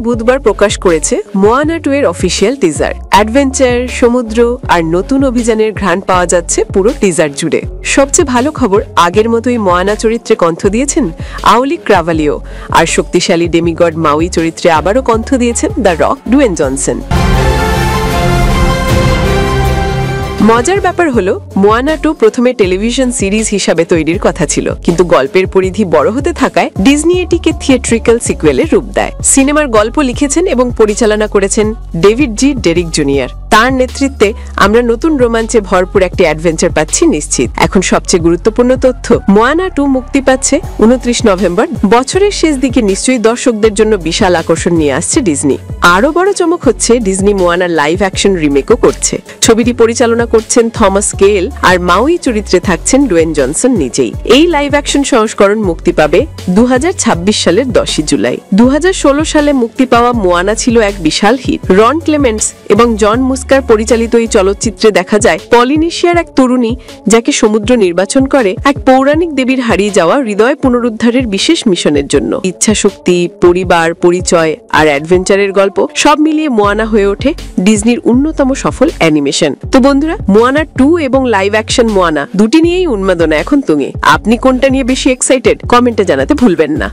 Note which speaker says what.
Speaker 1: বুধবার প্রকাশ করেছে মোয়ানা 2 এর অফিসিয়াল টিজার। অ্যাডভেঞ্চার, সমুদ্র আর নতুন অভিযানের ঘ্রাণ পাওয়া যাচ্ছে পুরো টিজার জুড়ে। সবচেয়ে ভালো খবর, আগের মতোই মোয়ানা চরিত্রে কণ্ঠ দিয়েছেন আওলি ক্রাভালিও, আর শক্তিশালী ডেমিগড মাউই চরিত্রে আবারও কণ্ঠ দিয়েছেন দ্য রক ডুয়েন জনসন। মজার ব্যাপার হলো, মোয়ানা 2 প্রথমে টেলিভিশন সিরিজ হিসাবে তৈরির কথা ছিল, কিন্তু গল্পের পরিধি বড় হতে থাকায় ডিজনি এটিকে থিয়েট্রিক্যাল সিকুয়েলের রূপ দেয়। সিনেমার গল্প লিখেছেন এবং পরিচালনা করেছেন ডেভিড জি ডেরিক জুনিয়র। তার নেতৃত্বে আমরা নতুন রোমাঞ্চে ভরপুর একটি অ্যাডভেঞ্চার পাচ্ছি নিশ্চিত। এখন সবচেয়ে গুরুত্বপূর্ণ তথ্য, মোয়ানা 2 মুক্তি পাচ্ছে 29 নভেম্বর। বছরের শেষ দিকে নিশ্চয়ই দর্শকদের জন্য বিশাল আকর্ষণ নিয়ে আসছে ডিজনি। আরো বড় চমক হচ্ছে, ডিজনি মোয়ানার লাইভ অ্যাকশন রিমেকও করছে। ছবিটি পরিচালনা করছেন থমাস কেল, আর মাউই চরিত্রে থাকছেন ডুয়েন জনসন নিজেই। এই লাইভ অ্যাকশন সংস্করণ মুক্তি পাবে 2026 সালের 10 জুলাই। 2016 সালে মুক্তি পাওয়া মোয়ানা ছিল এক বিশাল হিট। রন ক্লেমেন্টস এবং জন মুস্কার পরিচালিত এই চলচ্চিত্রে দেখা যায় পলিনেশিয়ার এক তরুণী, যাকে সমুদ্র নির্বাচন করে এক পৌরাণিক দেবীর হারিয়ে যাওয়া হৃদয় পুনরুদ্ধারের বিশেষ মিশনের জন্য। ইচ্ছাশক্তি, পরিবার, পরিচয় আর অ্যাডভেঞ্চারের গল্প সব মিলিয়ে মোয়ানা হয়ে ওঠে ডিজনির অন্যতম সফল অ্যানিমেশন। তো বন্ধুরা, মোয়ানা 2 এবং লাইভ অ্যাকশন মোয়ানা দুটি নিয়েই উন্মাদনা এখন তুঙ্গে। আপনি কোনটা নিয়ে বেশি এক্সাইটেড? কমেন্টে জানাতে ভুলবেন না।